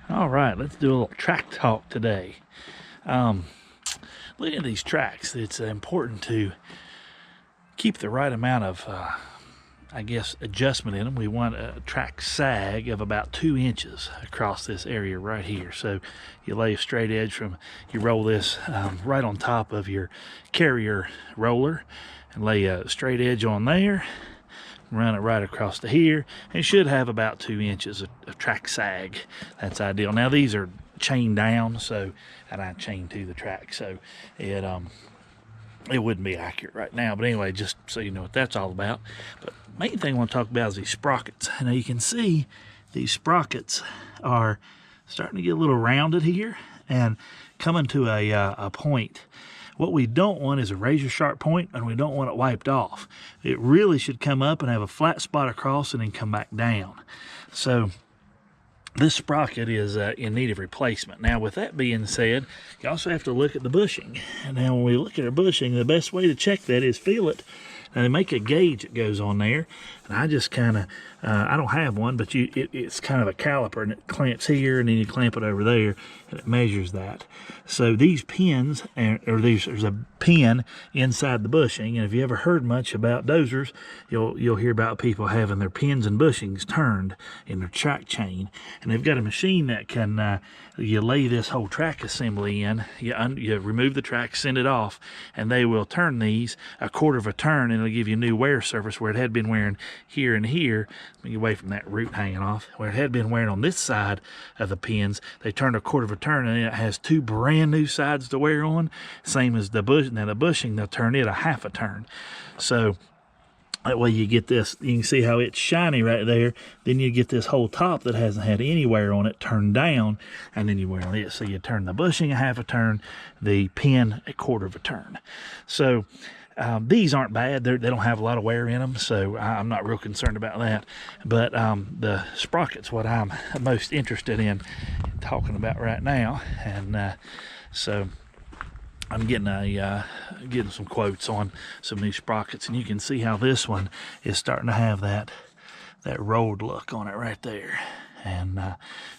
All right, let's do a little track talk today. Looking at these tracks, it's important to keep the right amount of, adjustment in them. We want a track sag of about 2 inches across this area right here. So you lay a straight edge from, you roll this right on top of your carrier roller and lay a straight edge on there. Run it right across to here, and should have about 2 inches of track sag. That's ideal. Now these are chained down, so, and I chained to the track, so it wouldn't be accurate right now. But anyway, just so you know what that's all about. But main thing I want to talk about is these sprockets. Now you can see these sprockets are starting to get a little rounded here and coming to a point. What we don't want is a razor sharp point, and we don't want it wiped off. It really should come up and have a flat spot across and then come back down. So this sprocket is in need of replacement. Now with that being said, you also have to look at the bushing. And now when we look at our bushing, the best way to check that is feel it. Now they make a gauge that goes on there, and I just kind of, I don't have one, but it's kind of a caliper, and it clamps here, and then you clamp it over there, and it measures that. So these pins, there's a pin inside the bushing, and if you ever heard much about dozers, you'll hear about people having their pins and bushings turned in their track chain, and they've got a machine that can, you lay this whole track assembly in, you remove the track, send it off, and they will turn these a quarter of a turn, and it'll give you a new wear surface where it had been wearing here and here. Let me get away from that root hanging off. Where it had been wearing on this side of the pins, they turned a quarter of a turn, and it has 2 brand new sides to wear on, same as the bush. Now the bushing, they'll turn it a half a turn. So that way you get this, you can see how it's shiny right there. Then you get this whole top that hasn't had any wear on it turned down, and then you wear on it. So you turn the bushing a half a turn, the pin a quarter of a turn. So these aren't bad. They don't have a lot of wear in them, so I'm not real concerned about that. But the sprocket's what I'm most interested in talking about right now, and so I'm getting some quotes on some new sprockets, and you can see how this one is starting to have that rolled look on it right there. And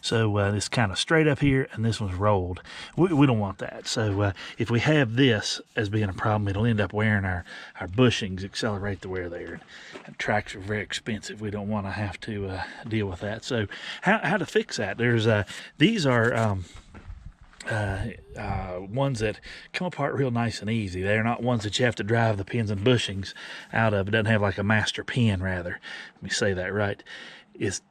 so it's kind of straight up here, and this one's rolled. We don't want that. So if we have this as being a problem, it'll end up wearing our bushings, accelerate the wear there. And tracks are very expensive. We don't want to have to deal with that. So how to fix that? There's these are ones that come apart real nice and easy. They're not ones that you have to drive the pins and bushings out of. It doesn't have like a master pin, rather. Let me say that right.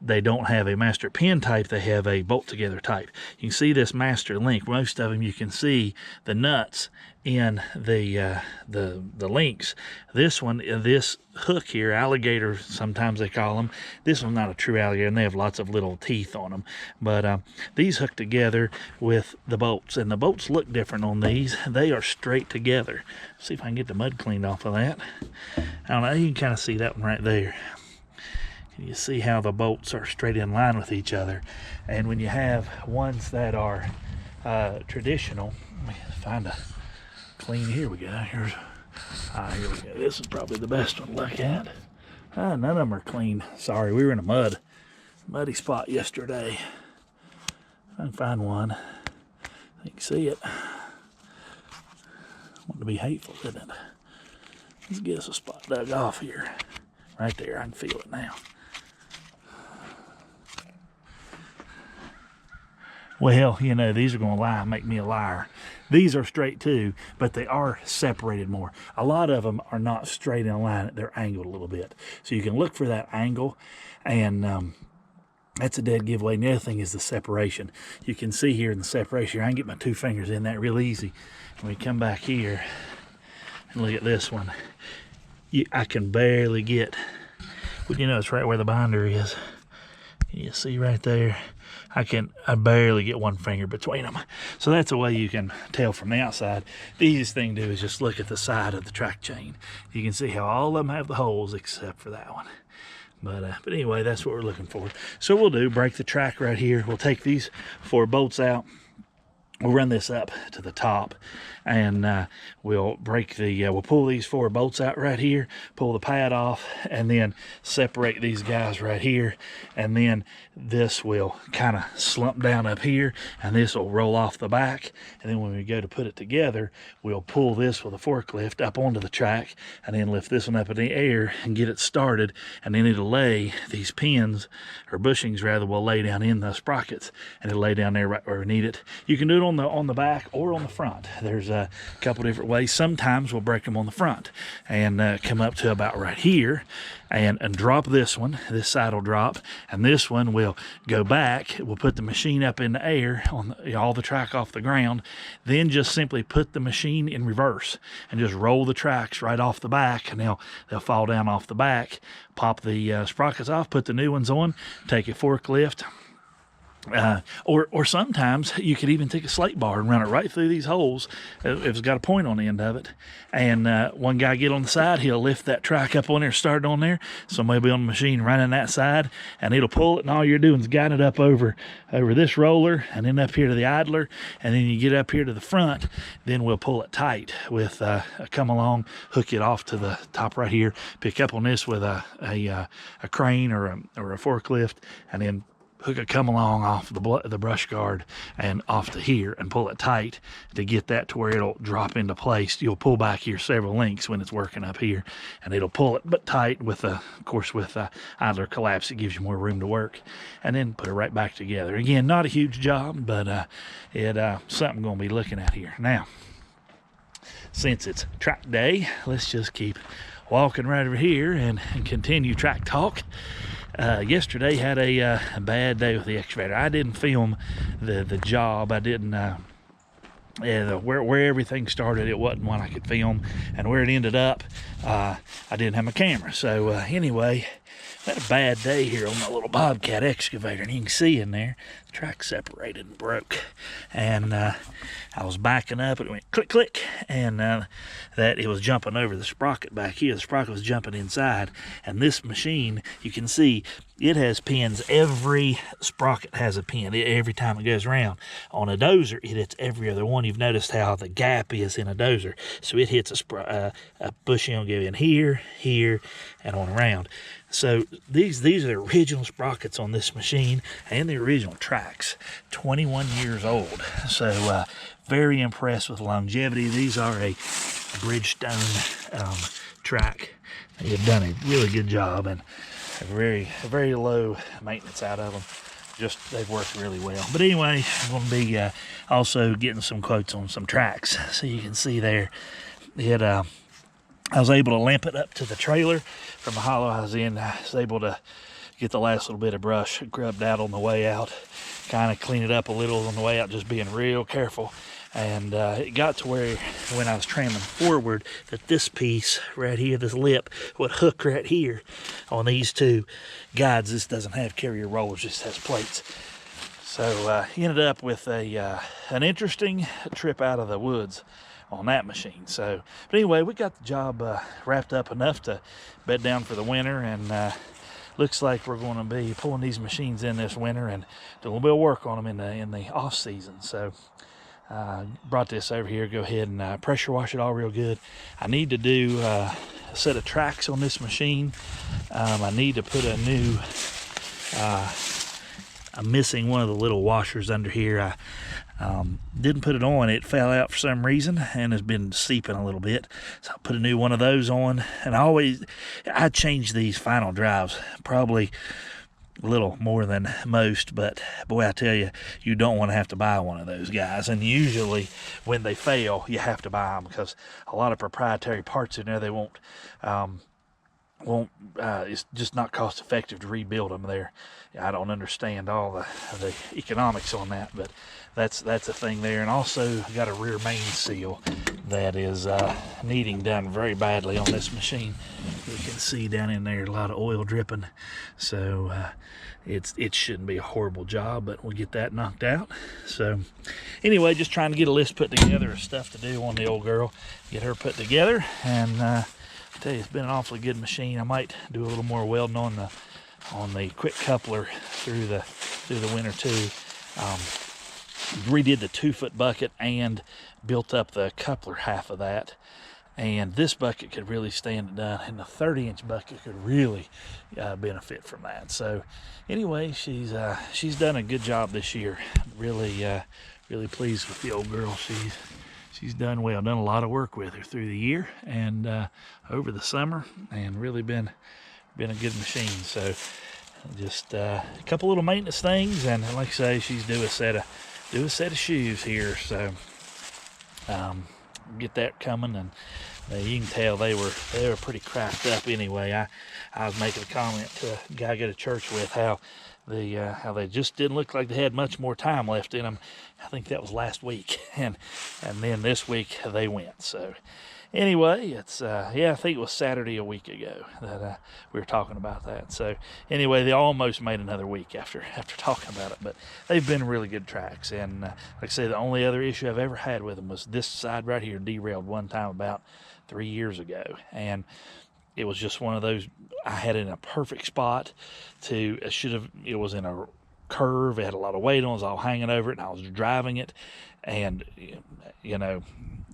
They don't have a master pin type, they have a bolt together type. You can see this master link. Most of them you can see the nuts in the links. This one, this hook here, alligator sometimes they call them. This one's not a true alligator, and they have lots of little teeth on them. But these hook together with the bolts, and the bolts look different on these. They are straight together. See if I can get the mud cleaned off of that. I don't know, you can kind of see that one right there. You see how the bolts are straight in line with each other. And when you have ones that are traditional, let me find a clean, here we go. Here we go. This is probably the best one to look at. None of them are clean. Sorry, we were in a muddy spot yesterday. I can find one. You can see it. Want to be hateful, didn't it? Let's get us a spot dug off here. Right there, I can feel it now. Well, you know, these are going to lie, make me a liar. These are straight too, but they are separated more. A lot of them are not straight in a line, they're angled a little bit. So you can look for that angle, and that's a dead giveaway. And the other thing is the separation. You can see here in the separation, I can get my 2 fingers in that real easy. When we come back here and look at this one, I can barely get, well, you know, it's right where the binder is. Can you see right there? I barely get 1 finger between them. So that's a way you can tell from the outside. The easiest thing to do is just look at the side of the track chain. You can see how all of them have the holes except for that one. But anyway, that's what we're looking for. So we'll break the track right here. We'll take these 4 bolts out. We'll run this up to the top, and we'll pull these 4 bolts out right here, pull the pad off, and then separate these guys right here. And then this will kind of slump down up here, and this will roll off the back. And then when we go to put it together, we'll pull this with a forklift up onto the track, and then lift this one up in the air and get it started. And then it'll lay these pins, or bushings rather, will lay down in the sprockets, and it'll lay down there right where we need it. You can do it on the back or on the front. There's a couple different ways. Sometimes we'll break them on the front and come up to about right here and drop this one. This side will drop, and this one will go back. We'll put the machine up in the air on all the track off the ground, then just simply put the machine in reverse and just roll the tracks right off the back, and they'll fall down off the back. Pop the sprockets off, put the new ones on, take a forklift. Or sometimes you could even take a slate bar and run it right through these holes if it's got a point on the end of it. And one guy get on the side, he'll lift that track up on there, start on there. Somebody will be on the machine running that side, and it'll pull it, and all you're doing is guide it up over this roller and then up here to the idler, and then you get up here to the front. Then we'll pull it tight with a come along, hook it off to the top right here, pick up on this with a crane or a forklift, and then hook a come along off the brush guard and off to here and pull it tight to get that to where it'll drop into place. You'll pull back here several links when it's working up here, and it'll pull it but tight with of course with idler collapse. It gives you more room to work, and then put it right back together. Again, not a huge job, but it's something going to be looking at here. Now, since it's track day, let's just keep walking right over here and continue track talk. Yesterday had a bad day with the excavator. I didn't film the job. I didn't where everything started, it wasn't one I could film, and where it ended up, I didn't have my camera. So anyway, I had a bad day here on my little Bobcat excavator, and you can see in there the track separated and broke, and I was backing up, and it went click click, and that it was jumping over the sprocket back here. The sprocket was jumping inside, and this machine, you can see it has pins. Every sprocket has a pin every time it goes around. On a dozer, it hits every other one. You've noticed how the gap is in a dozer, so it hits a bushing will go in here, here, and on around. So these are the original sprockets on this machine and the original tracks, 21 years old. So very impressed with the longevity. These are a Bridgestone track. They have done a really good job, and a very low maintenance out of them. Just, they've worked really well. But anyway, I'm going to be also getting some quotes on some tracks. So you can see there, I was able to limp it up to the trailer from the hollow I was in. I was able to get the last little bit of brush grubbed out on the way out, kind of clean it up a little on the way out, just being real careful. And it got to where, when I was tramming forward, that this piece right here, this lip, would hook right here on these two guides. This doesn't have carrier rollers, just has plates. So ended up with an interesting trip out of the woods on that machine. So, but anyway, we got the job wrapped up enough to bed down for the winter, and looks like we're going to be pulling these machines in this winter and do a little bit of work on them in the off season. So brought this over here, go ahead and pressure wash it all real good. I need to do a set of tracks on this machine. I need to put a new I'm missing one of the little washers under here. I didn't put it on, it fell out for some reason and has been seeping a little bit, so I put a new one of those on. And I change these final drives probably a little more than most, but boy, I tell you, you don't want to have to buy one of those guys. And usually when they fail, you have to buy them, because a lot of proprietary parts in there, they won't it's just not cost effective to rebuild them there. I don't understand all the economics on that, but that's a thing there. And also got a rear main seal that is needing done very badly on this machine. You can see down in there a lot of oil dripping, so it shouldn't be a horrible job, but we'll get that knocked out. So anyway, just trying to get a list put together of stuff to do on the old girl, get her put together. And I tell you, it's been an awfully good machine. I might do a little more welding on the quick coupler through the winter too. Redid the 2-foot bucket and built up the coupler half of that, and this bucket could really stand it done, and the 30-inch bucket could really benefit from that. So anyway, she's done a good job this year. Really pleased with the old girl. She's done well. Done a lot of work with her through the year and over the summer, and really been a good machine. So just a couple little maintenance things, and like I say, she's due a set of shoes here. So get that coming, and you can tell they were pretty cracked up anyway. I was making a comment to a guy I go to church with how they just didn't look like they had much more time left in them. I think that was last week, and then this week they went. So anyway, it's I think it was Saturday a week ago that we were talking about that. So anyway, they almost made another week after talking about it, but they've been really good tracks. And like I say, the only other issue I've ever had with them was this side right here derailed one time about 3 years ago, and it was just one of those. I had it in a perfect spot it was in a curve. It had a lot of weight on it. I was all hanging over it, and I was driving it, and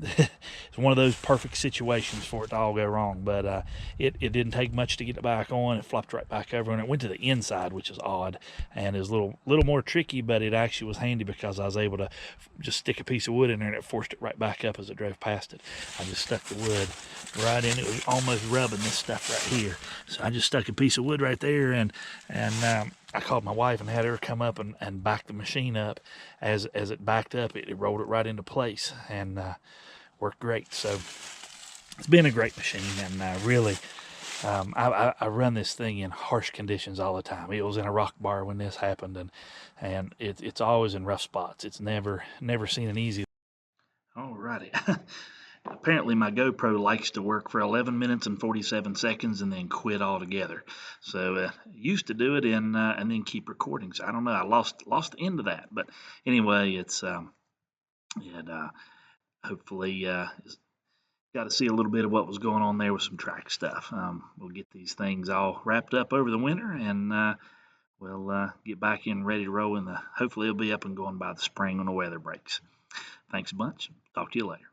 it's one of those perfect situations for it to all go wrong. But it didn't take much to get it back on. It flopped right back over, and it went to the inside, which is odd, and it was a little more tricky, but it actually was handy because I was able to just stick a piece of wood in there, and it forced it right back up as it drove past it. I just stuck the wood right in. It was almost rubbing this stuff right here, so I just stuck a piece of wood right there, and I called my wife and had her come up and back the machine up. As it backed up, it rolled it right into place, and worked great. So it's been a great machine, and really, I run this thing in harsh conditions all the time. It was in a rock bar when this happened, and it's always in rough spots. It's never seen an easy. Alrighty. Apparently my GoPro likes to work for 11 minutes and 47 seconds and then quit altogether. So used to do it and then keep recording. So I don't know. I lost the end of that. But anyway, it's hopefully got to see a little bit of what was going on there with some track stuff. We'll get these things all wrapped up over the winter, and we'll get back in ready to roll. Hopefully it'll be up and going by the spring when the weather breaks. Thanks a bunch. Talk to you later.